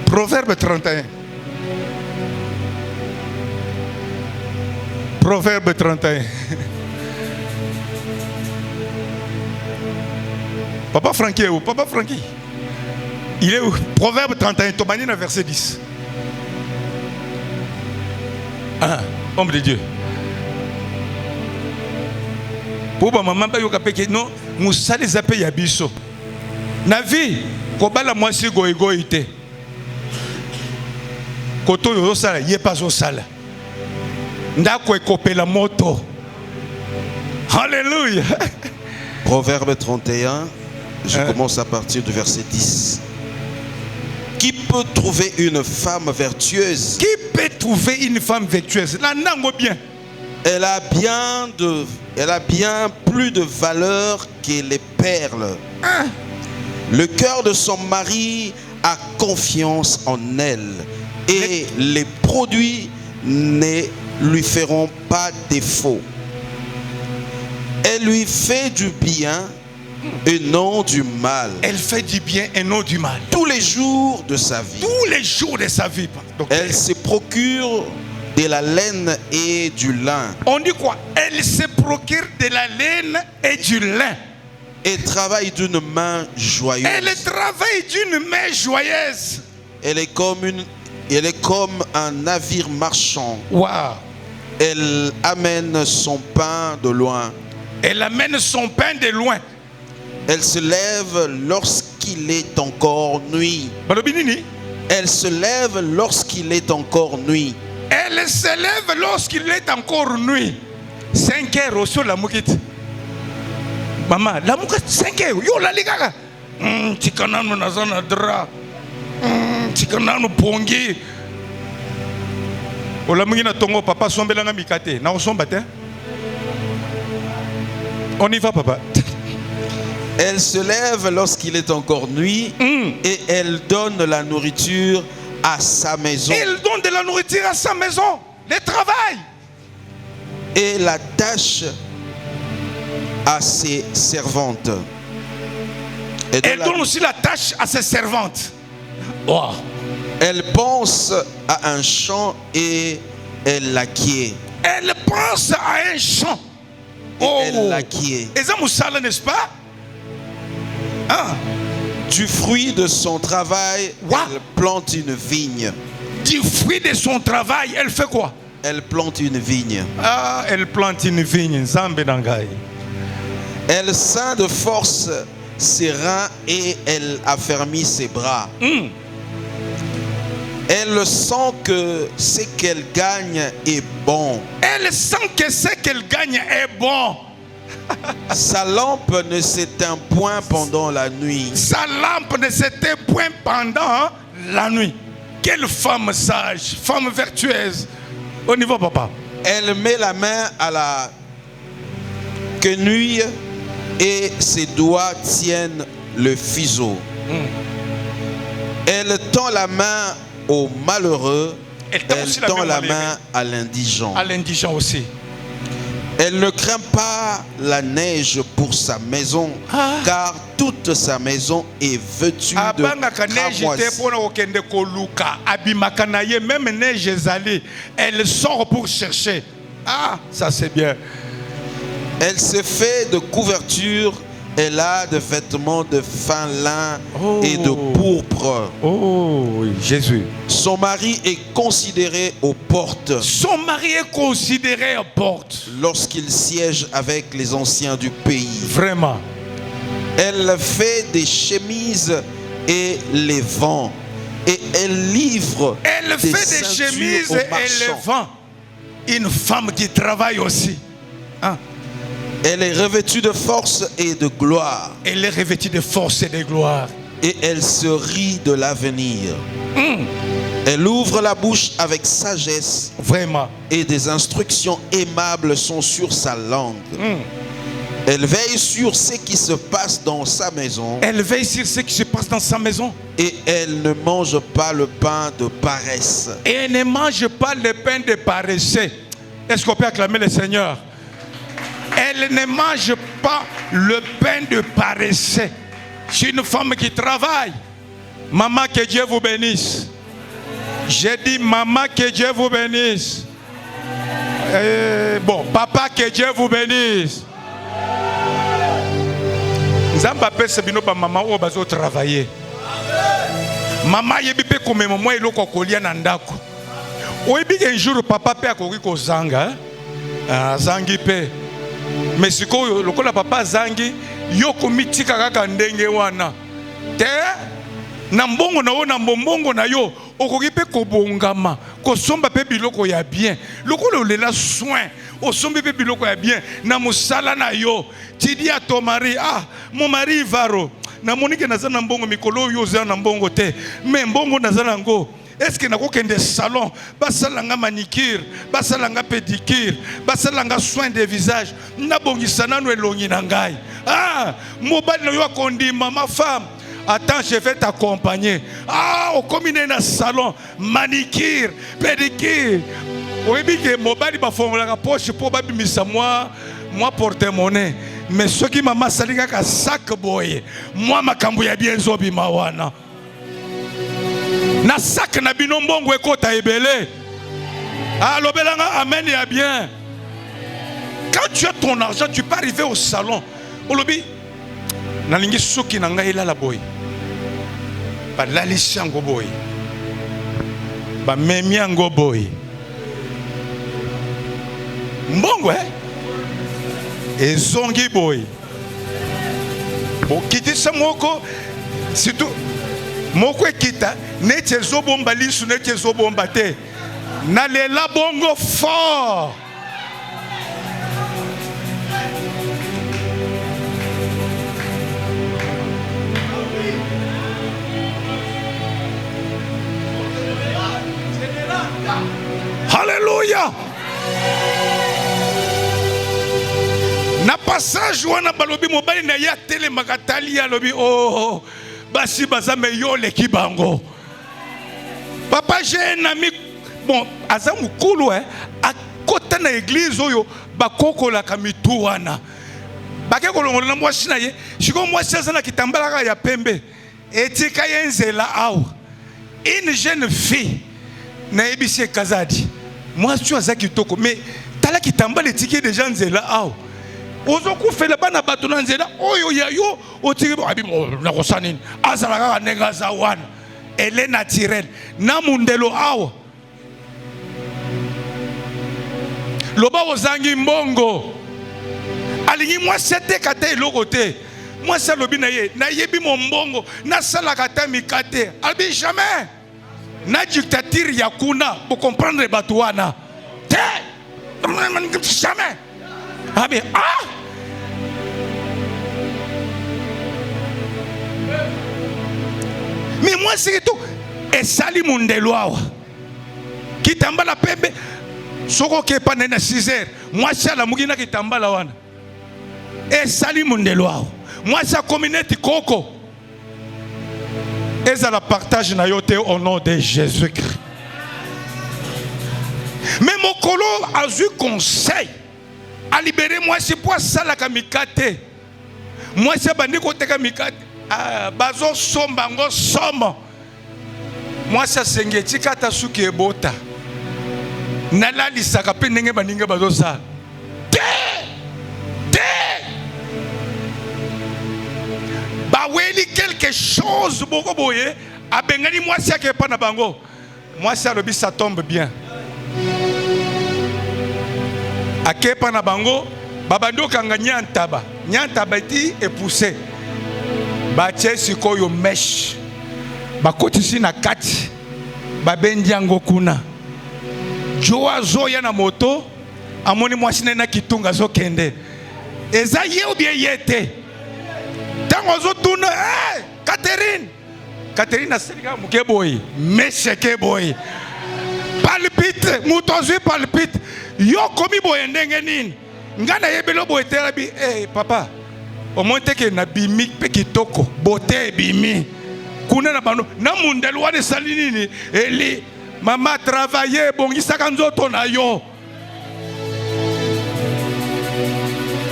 Proverbe 31. Proverbe 31. Papa Francky est où? Papa Francky. Il est où? Proverbe 31, Tobanine, verset 10. Ah, homme de Dieu. Pour maman, non, Moussa les appelle Yabiso. Navi, Kobala Mwasi Goïgoïte. Koto Yosala, Yepas Osala. Ndako ekopé la moto. Alléluia. Proverbe 31, je commence à partir du verset 10. Qui peut trouver une femme vertueuse? Qui peut trouver une femme vertueuse? La nango bien. Elle a bien plus de valeur que les perles. Hein? Le cœur de son mari a confiance en elle et les produits ne lui feront pas défaut. Elle lui fait du bien et non du mal. Elle fait du bien et non du mal. Tous les jours de sa vie. Tous les jours de sa vie. Elle se procure de la laine et du lin. On dit quoi? Elle se procure de la laine et du lin. Et travaille d'une main joyeuse. Elle travaille d'une main joyeuse. Elle est comme un navire marchand. Wow. Elle amène son pain de loin. Elle amène son pain de loin. Elle se lève lorsqu'il est encore nuit. Elle se lève lorsqu'il est encore nuit. Elle se lève lorsqu'il est encore nuit. 5h au sol la moukite. Maman, la moukite 5h. Yo la ligara. Tikanano nazana dra. Tikanano pongi. O la moukina tongo papa sombelanga mikate. Na osomba te. On y va papa. Elle se lève lorsqu'il est encore nuit et elle donne la nourriture à sa maison. Elle donne de la nourriture à sa maison. Le travail. Et la tâche à ses servantes. Elle donne aussi la tâche à ses servantes. Wow. Elle pense à un champ et elle l'acquiert. Elle pense à un champ. Elle l'acquiert. Et ça moussala, n'est-ce pas? Du fruit de son travail, elle plante une vigne. Du fruit de son travail, elle fait quoi? Elle plante une vigne. Elle plante une vigne. Elle ceint de force ses reins et elle affermit ses bras. Elle sent que ce qu'elle gagne est bon. Elle sent que ce qu'elle gagne est bon. Sa lampe ne s'éteint point pendant la nuit. Sa lampe ne s'éteint point pendant la nuit. Quelle femme sage, femme vertueuse. Au niveau papa. Elle met la main à la quenouille et ses doigts tiennent le fuseau. Elle tend la main au malheureux. Elle tend la main à l'indigent. À l'indigent aussi. Elle ne craint pas la neige pour sa maison, car toute sa maison est vêtue de cramoisi. Même neige elle sort pour chercher. Ah, ça c'est bien. Elle se fait de couverture Elle a des vêtements de fin lin et de pourpre. Oh, oui, Jésus. Son mari est considéré aux portes. Son mari est considéré aux portes. Lorsqu'il siège avec les anciens du pays. Vraiment. Elle fait des chemises et les vend. Et elle livre. Elle fait des chemises et les vend. Une femme qui travaille aussi. Hein? Elle est revêtue de force et de gloire. Elle est revêtue de force et de gloire. Et elle se rit de l'avenir. Elle ouvre la bouche avec sagesse. Vraiment. Et des instructions aimables sont sur sa langue. Elle veille sur ce qui se passe dans sa maison. Elle veille sur ce qui se passe dans sa maison. Et elle ne mange pas le pain de paresse. Et elle ne mange pas le pain de paresse. Est-ce qu'on peut acclamer le Seigneur? Elle ne mange pas le pain de paresse. C'est une femme qui travaille. Maman, que Dieu vous bénisse. J'ai dit maman, que Dieu vous bénisse. Bon, papa, que Dieu vous bénisse. Nzamba pese bino ba maman o bazo travailler. Maman yebi pe comme maman eloko kolia na ndako. Oyebi un jour papa pe akoki ko zanga, zangi pe. Mais sikoyo lokola papa zangi yo komitika kaka ndenge wana. Te na mbongo na ona mbongo na yo okoki pe kobongama, kosomba pe biloko ya bien. Lokola olela soin, osomba pe biloko ya bien na musala na yo. Tu dis à ton mari, ah, mon mari Varo, na monike nazana mbongo mikolo yo zana mbongo te, mais mbongo nazana ngo. Est-ce que nako kende salon, basalanga manicure, basalanga pédicure, basalanga soin de visage, na bongisana no elongi na ngai. Ah, mobali na yo akondima ma femme. Attends, je vais t'accompagner. Ah, au combiné na salon, manicure, pédicure. Oui, bien que mobali ba fongola poche pour babi misa moi porte-monnaie. Mais ce qui m'a sali kaka sac boy, moi makambo ya bien zobi mawana. Na sac na bino mbongo ekota ebele. Ah, lobelanga amen ya bien. Quand tu as ton argent, tu peux arriver au salon. Olobi na lingi soki na ngai la boy. Ba lali shango boy. Ba memiango boy. Mbongo et zongi boy. Bon, kiti sa moko, surtout moko kita, neche zo bomba lisu, neche zo bomba te. Na lela bongo fort. Alléluia. Na passage wana balobi mobali na ya tele makatali ya lobi oh basi bazame yo le kibango. Papa j'ai un ami bon azamu kulu a kota na église oyo bakoko la kamitu wana. Bake kolongola mwasi na ye shiko mwasi azana kitambala ya pembe etika yenzela aw. Une jeune fille na ebisi kazadi. Moi tu azaki toko mais tala kitambala etiki déjà nzela aw. Ozoku fele bana bato na nzela oyo ya yo otiki abi na kosanini azala kaka nenga za wana elle est naturelle na mundelo awa loba ozangi mbongo alingi mwasi atekata eloko te mwasi alobi na ye nayebi mo mbongo nasalaka ta mikate abi jamais na dictature ya kuna pour comprendre bato wana te jamais abi ah mais moi c'est tout et sali mundelo awa kitambala pembe soko ke pa na 6h moi ça la mugina kitambala wana et sali mundelo awa moi ça communauté koko et ça la partage na yote au nom de Jésus-Christ. Mais mon colo a eu conseil à libérer moi c'est pour ça la kamikate moi c'est bandi ko te kamikate bazo sombango somo moi ça sengeti kata suki ebota nalali saka pe ndenge baninga bazo sa te baweli quelque chose boko boye abengani mwasi ake pa na bango mwasi alobi ça tombe bien ake pa na bango babandi okanga nyantaba eti epoussé batie sikoyo mesh bakotisi na kati babendi yango kuna jo azoya na moto amoni mwasi na kitunga azokende eza ye ou bien ye te tango azotuna Catherine aselika muke boy mesheke boy palpite muto azwi palpite yo komi boye ndenge nini ngana yebelo boye terabi papa omonte ke na bimi pe kitoko bote bimi kuna na bano na mundelu wane sali nini eli mama travailler bongisaka nzoto na yo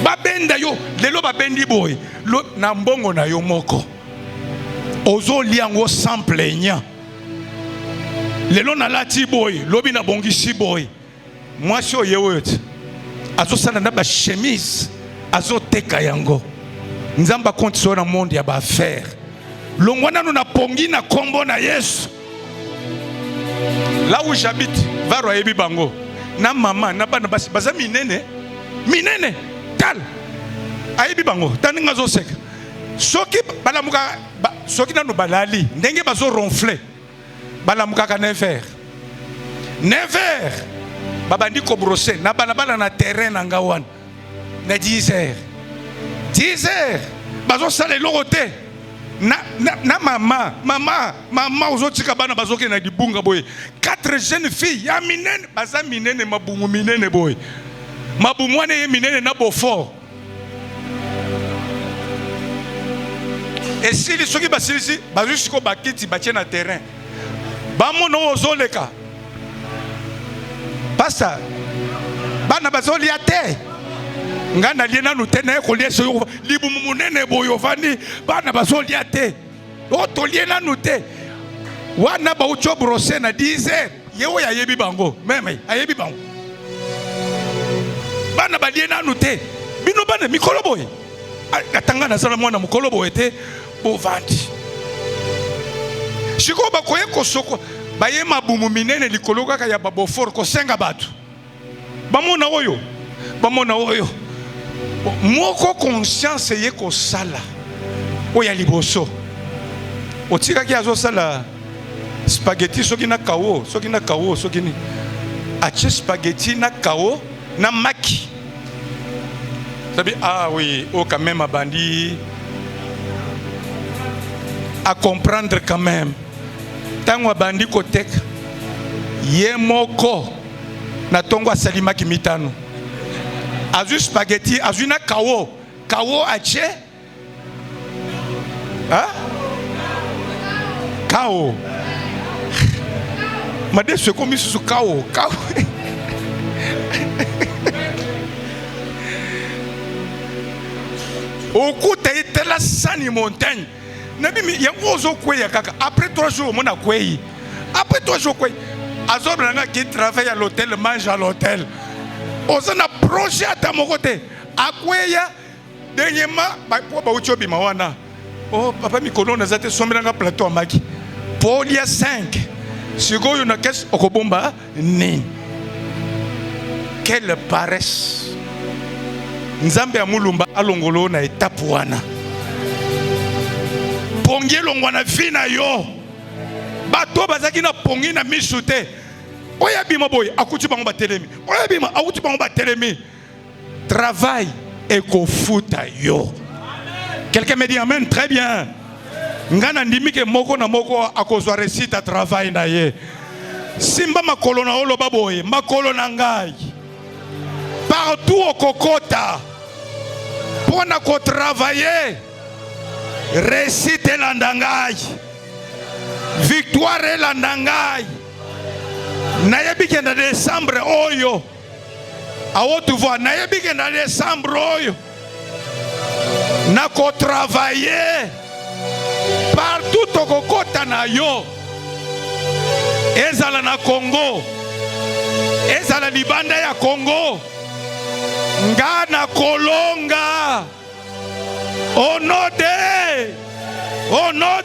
babenda yo lelo babendi boy na mbongo na yo moko ozo liango sans plaignant lelo na lati boy lobi na bongisi boy mwasi oyewet azo sala na ba chemise azo teka yango nzamba compte sur na monde ya ba affaire longwana no na pongi na kombo na Yesu là où j'habite varo yebi bango na mama na bana basi baza minene tal ayebi bango taninga zo seka soki balamuka soki nanu balali ndenge bazo ronfler balamuka ka 9h babandi ko brosser na bala na terrain na ngawana na 10h bazo sala lorote na mama ozotika bana bazoke na dibunga boy 4 jeunes filles ya minene baza minene mabungu minene boy mabumu wane ye minene na bofort esili soki basilisi bazusiko bakiti batie na terrain bamona ozoleka pasa bana bazolia te ngana liena nute na ekolia so libumu munene boyo vani bana bazolia te otoliena nute wana ba ucho brosser na 10h yewo ya yebi bango meme ayebi bango bana baliena nute bino bana mikolo boy atanga na sala mwana mukolo boy te bovandi shiko bakoye kosoko baye mabumu minene likolo kaka ya babofor ko senga batu bamona oyo moko conscience ye ko sala oya liboso otika ki azo sala spaghetti soki na kawo soki ni ache spaghetti na kawo na maki sabi oui quand même abandi à comprendre quand même tango abandi koteka ye moko na tongo asalimaki mitano azu spaghetti azu na kawo ache kao made se komi su kao okuta itela sani montagne nabi yango zo kweya kaka après 3 jours mona kweyi après 3 jours kweyi azobla qui travaille à l'hôtel mange à l'hôtel ozana projet à mon côté akweya dernièrement ba uchobi mawana papa mikolo na zate sombelanga plateau amaki polia 5 sikoyo na kes okobomba ni quelle paresse nzambe ya mulumba alongolo na étape wana pongi longwana fina yo bato bazaki na pongi na misute oya bima boy akuti bango batelemi oya bima akuti bango batelemi travail ekofuta yo. Quelqu'un me dit amen, très bien. Ngana ndimi ke moko na moko akozwa réussite à travail na ye. Simba makolo na olo baboye, makolo na ngai. Partout au kokota. Pour na ko travailler. Réussite landangai. Victoire landangai. Nayebi ke na décembre oyo. Awo tu vois, nayebi ke na décembre oyo. Na ko travailler. Partout au kokota na yo. Ezala na Congo. Ezala libanda ya Congo. Ngana kolonga. Au nom de Au nom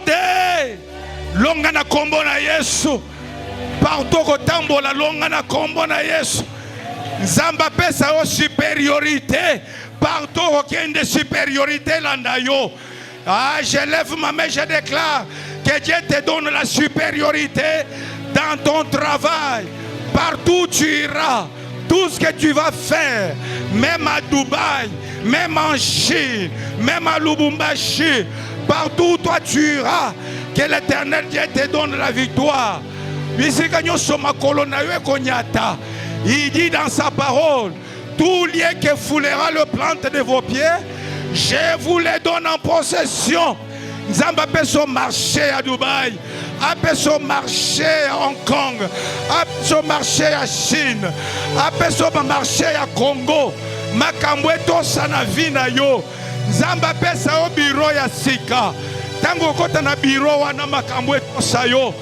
de longa na kombo na Yesu. Partout kotambola longa na kombo na Yesu. Nzamba pesa o supériorité. Partout aucune de supériorité landa yo. Ah, je lève ma main, je déclare que Dieu te donne la supériorité dans ton travail. Partout où tu iras, tout ce que tu vas faire, même à Dubaï, même en Chine, même à Lubumbashi, partout où toi tu iras, que l'Éternel Dieu te donne la victoire. Il dit dans sa parole, tout lieu que foulera le plante de vos pieds, je vous les donne en possession. Nzamba peut son marché à Dubaï, a peut son marché à Hong Kong, a peut son marché à Chine, a peut son marché à Congo. Makambwe to sana vina yo. Nzamba peut sa au bureau ya sika. Tango kota na bureau wana makambwe to sa yo.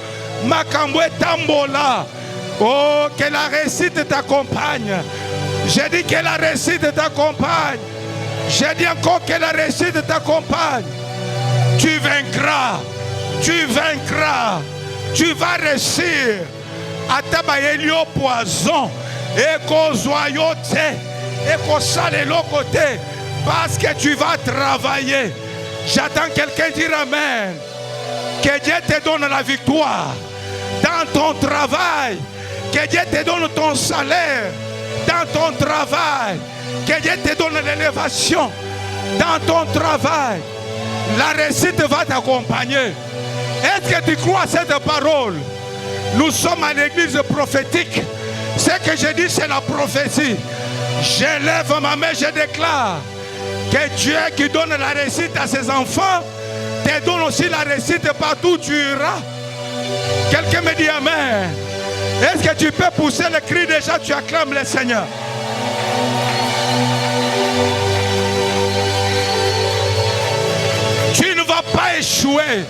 Makambwe tambola. Oh, que la réussite t'accompagne. J'ai dit que la réussite t'accompagne. J'ai dit encore que la réussite t'accompagne. Tu vaincras. Tu vaincras. Tu vas réussir. Atabayelio poison. Et qu'au joyote. Et qu'au salé côté. Parce que tu vas travailler. J'attends quelqu'un dire Amen. Que Dieu te donne la victoire. Dans ton travail. Que Dieu te donne ton salaire. Dans ton travail. Que Dieu te donne l'élévation. Dans ton travail. La réussite va t'accompagner. Est-ce que tu crois à cette parole? Nous sommes à l'église prophétique. Ce que je dis, c'est la prophétie. Je lève ma main, je déclare que Dieu qui donne la réussite à ses enfants te donne aussi la réussite partout où tu iras. Quelqu'un me dit Amen. Est-ce que tu peux pousser le cri déjà? Tu acclames le Seigneur. Tu ne vas pas échouer.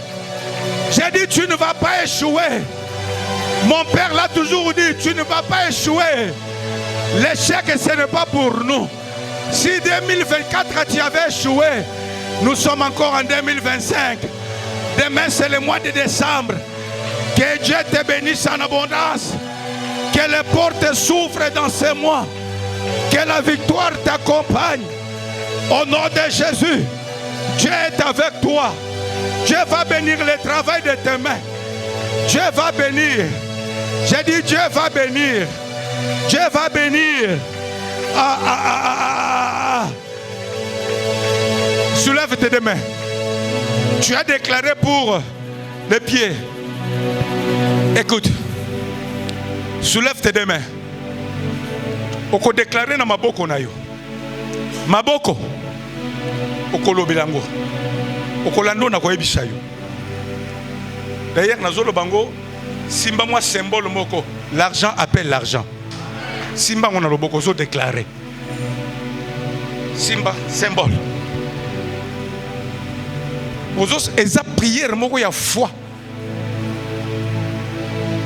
J'ai dit tu ne vas pas échouer. Mon père l'a toujours dit, tu ne vas pas échouer. L'échec, ce n'est pas pour nous. Si 2024 tu avais échoué, nous sommes encore en 2025. Demain c'est le mois de décembre. Que Dieu te bénisse en abondance. Que les portes s'ouvrent dans ce mois. Que la victoire t'accompagne. Au nom de Jésus, Dieu est avec toi. Dieu va bénir le travail de tes mains. Dieu va bénir. J'ai dit Dieu va bénir. Dieu va bénir. Soulève tes deux mains. Tu as déclaré pour les pieds. Écoute. Soulève tes deux mains. Oko déclaré na maboko na yo. Maboko. Oko lobilango. Oko lando na koyebisa yo. D'ailleurs nazolo bango simba moi symbole moko. L'argent appelle l'argent. Simba on a le boko zo déclaré. Simba symbole. Ozos eza prière moko ya foi.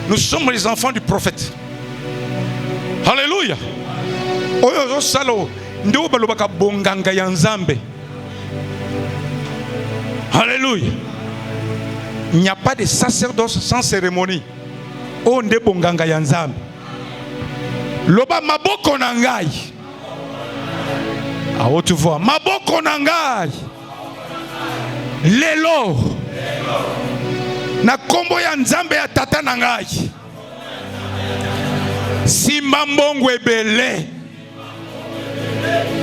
Nous sommes les enfants du prophète. Alléluia. Oyo salo ndio balobaka bonganga ya Nzambe. Alléluia. Il n'y a pas de sacerdoce sans cérémonie. Oh nde bonganga ya Nzambe. Loba maboko na ngai. Ah, oh, tu vois, maboko na ngai. Lelo. Na kombo ya Nzambe ya tata na ngai. Simba mbongo ebele.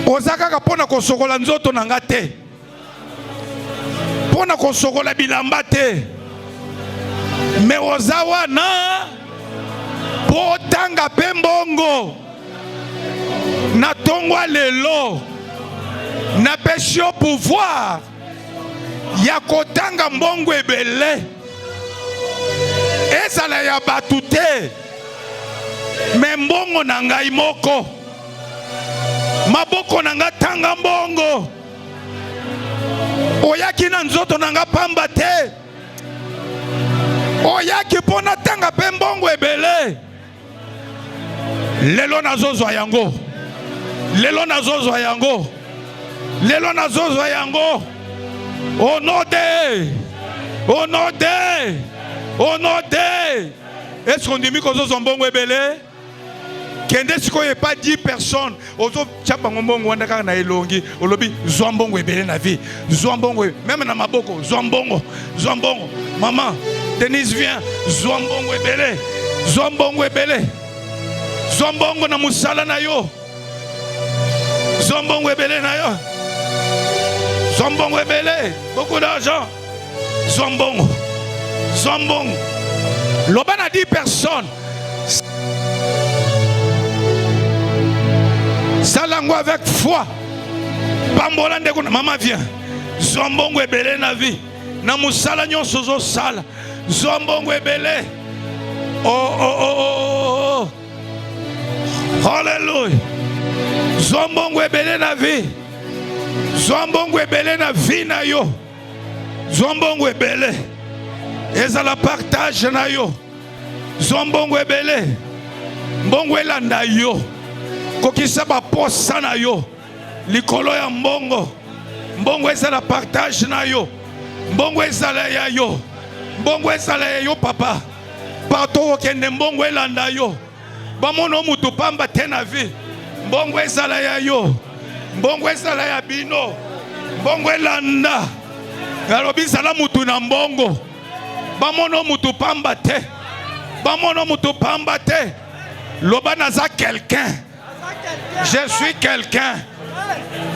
Ozaka kapona kosokola nzoto na ngate. Pona kosokola bilamba te. Me ozawa na potanga pembongo. Na tongwa lelo. Na pesio pouvoir. Ya kotanga mbongo ebele. Ezala ya batute. Me mbongo na ngai moko. Maboko na nga tanga mbongo. Oyaki na nzoto na nga pamba te. Oyaki pona tanga pe mbongo ebele. Lelo nazozwa yango. Lelo nazozwa yango. Lelo nazozwa yango. Au nom de. Au nom de. Au nom de. Est-ce qu'on dit que nous sommes belé? Kende siko ye pas 10 personnes. Ozo chapa ngombongo wandaka na elongi. Olobi zombongo ebele na vie. Zombongo même na maboko. Zombongo. Zombongo. Maman, Denise vient. Zombongo ebele. Zombongo ebele. Zombongo na musala na yo. Zombongo ebele na yo. Zombongo ebele. Beaucoup d'argent. Zombongo. Zombongo. Loba na 10 personnes. Salango avec foi. Pambola ndeko maman vient. Zombongo ebele na vie. Na musala nyonso zo sala. Zombongo ebele. Oh oh oh oh. Hallelujah. Zombongo ebele na vie. Zombongo ebele na vie na yo. Zombongo ebele. Ezala partage na yo. Zombongo ebele. Mbongo elanda yo. Kokisa ba posa na yo. Likolo ya mbongo. Mbongo ezala partage na yo. Mbongo ezala ya yo. Mbongo ezala ya yo papa. Partout okende mbongo elanda yo. Bamono mutu pamba te na vie. Mbongo ezala ya yo. Mbongo ezala ya bino. Mbongo elanda. Yalobi zala mutu na mbongo. Bamono mutu pamba te. Bamono mutu pamba te. Loba naza quelqu'un. Je suis quelqu'un.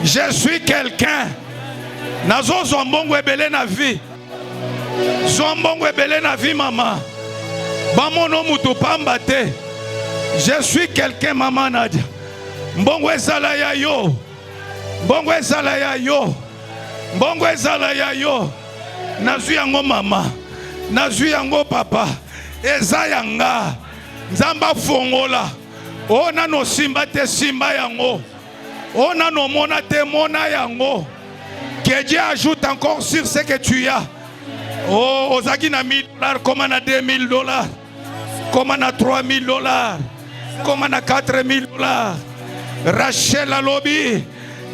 Je suis quelqu'un. Nazo zombongo ebele na vie. Zombongo ebele na vie maman. Bamono mutu pamba te. Je suis quelqu'un maman Nadia. Mbongo ezala ya yo. Mbongo ezala ya yo. Mbongo ezala ya yo. Nazwi yango mama. Nazwi yango papa. Eza yanga. Nzamba fongola. Ona no simba te simba yango. Ona no mona te mona yango. Que Dieu ajoute encore sur ce que tu as. Oh, ozaki na $1000, comme na $2000, comme na $3000, comme na $4000. Rachel alobi.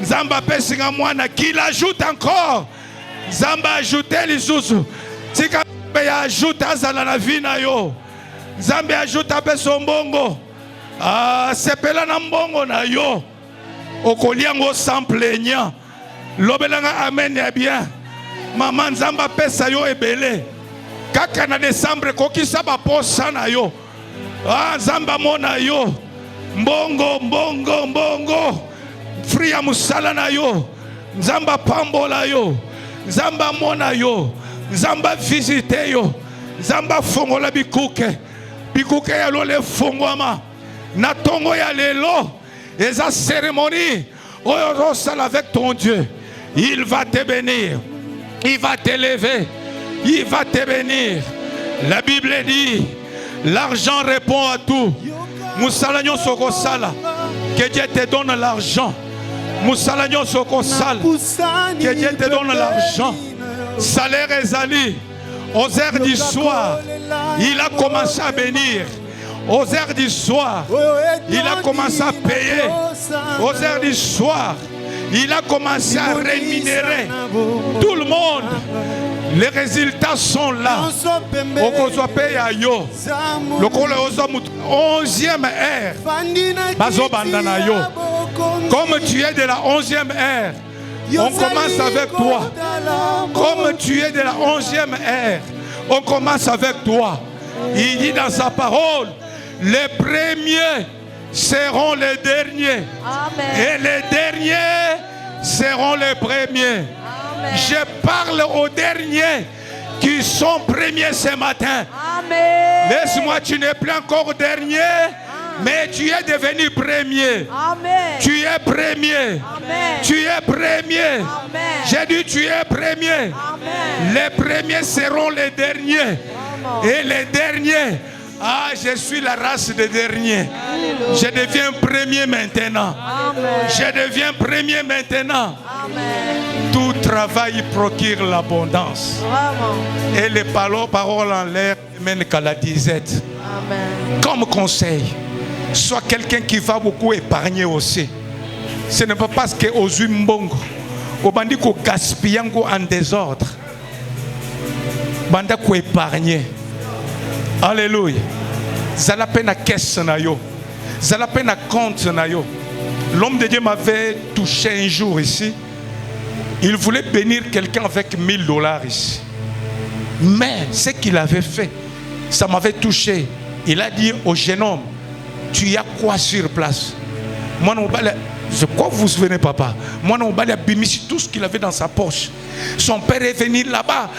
Nzamba pesinga mwana qu'il ajoute encore. Nzamba ajoute lisusu. Tika ya ajoute azala na vie na yo. Nzambe ajoute apeso mbongo. Ah, sepela na mbongo na yo. Okoliango sans plaignant. Lobelanga amen ya bien. Maman Nzamba pesa yo ebele. Kaka na décembre kokisa ba posa na yo. Ah, Nzamba mona yo. Mbongo, mbongo, mbongo. Fria musala na yo. Nzamba pambola yo. Nzamba mona yo. Nzamba visite yo. Nzamba fongola bikuke. Bikuke ya lole fongwama. Na tongo ya lelo. Eza cérémonie. Oyo sala avec ton Dieu. Il va te bénir. Il va t'élever. Il va te bénir. La Bible dit, l'argent répond à tout. Musala nyonso kosala. Que Dieu te donne l'argent. Musala nyonso kosala. Que Dieu te donne l'argent. Salaire ezali. Aux heures du soir, il a commencé à bénir. Aux heures du soir, il a commencé à payer. Aux heures du soir, il a commencé à rémunérer tout le monde. Les résultats sont là. Au 11e ère. Comme tu es de la 11e ère, on commence avec toi. Comme tu es de la 11e ère, on commence avec toi. Il dit dans sa parole, les premiers seront les derniers. Amen. Et les derniers seront les premiers. Amen. Je parle aux derniers qui sont premiers ce matin. Amen. Laisse-moi, tu n'es plus encore dernier. Mais tu es devenu premier. Amen. Tu es premier. Amen. Tu es premier. Amen. J'ai dit tu es premier. Amen. Les premiers seront les derniers. Amen. Et les derniers, ah, je suis la race des derniers. Alléluia. Je deviens premier maintenant. Amen. Je deviens premier maintenant. Amen. Tout travail procure l'abondance. Et les paroles en l'air mènent qu'à la disette. Amen. Comme conseil, sois quelqu'un qui va beaucoup épargner aussi. Ce n'est pas parce que aux Mbongo, Obandi ko gaspiller en désordre. Banda ko épargner. Alléluia. Zala pena caisse na yo. Zala pena compte na yo. L'homme de Dieu m'avait touché un jour ici. Il voulait bénir quelqu'un avec $1000 ici. Mais ce qu'il avait fait, ça m'avait touché. Il a dit au jeune homme, tu as quoi sur place? Moi, je crois que vous vous souvenez, papa. Moi, on a bimisi tout ce qu'il avait dans sa poche. Son père est venu là-bas.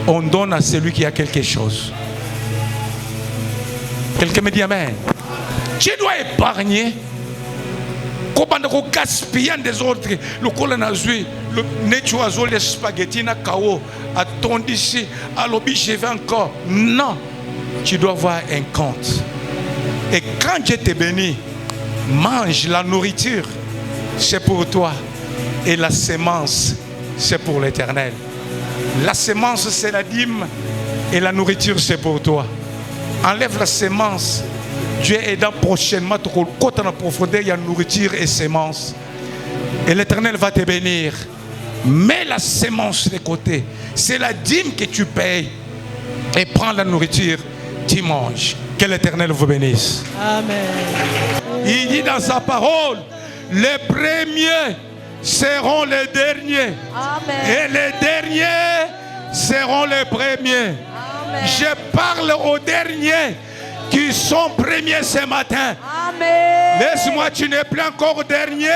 On donne à celui qui a quelque chose. Quelqu'un me dit amen. Tu dois épargner. Quand gaspiller des autres, le colonazui, le nettoiseau, les spaghettis, na kao, attends ici, à l'objet, je vais encore. Non, tu dois avoir un compte. Et quand Dieu te bénit, mange la nourriture, c'est pour toi. Et la sémence, c'est pour l'Éternel. La sémence, c'est la dîme. Et la nourriture, c'est pour toi. Enlève la sémence. Dieu aidant prochainement. Quand on a profondeur, il y a nourriture et sémence. Et l'Éternel va te bénir. Mets la sémence de côté. C'est la dîme que tu payes. Et prends la nourriture, tu manges. Que l'Éternel vous bénisse. Amen. Il dit dans sa parole, les premiers seront les derniers. Amen. Et les derniers seront les premiers. Amen. Je parle aux derniers qui sont premiers ce matin. Amen. Laisse-moi, tu n'es plus encore dernier,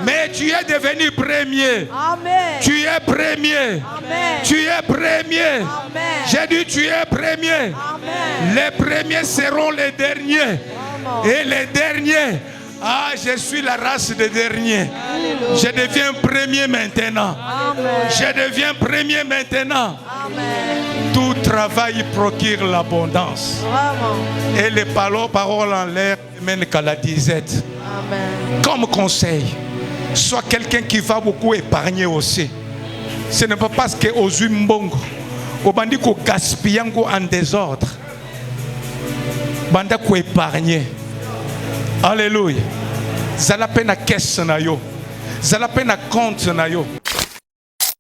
mais tu es devenu premier. Amen. Tu es premier. Amen. Tu es premier. Amen. J'ai dit tu es premier. Amen. Les premiers seront les derniers. Amen. Et les derniers, ah, je suis la race des derniers. Alléluia. Je deviens premier maintenant. Amen. Je deviens premier maintenant. Amen. Tout travail procure l'abondance. Vraiment. Et les paroles en l'air mènent qu'à la disette. Amen. Comme conseil, sois quelqu'un qui va beaucoup épargner aussi. Ce n'est pas parce que aux mbongo, au bandit qu'on gaspille en désordre. Banda ko épargner. Alléluia. Zala pena caisse na yo. Zala pena compte na yo.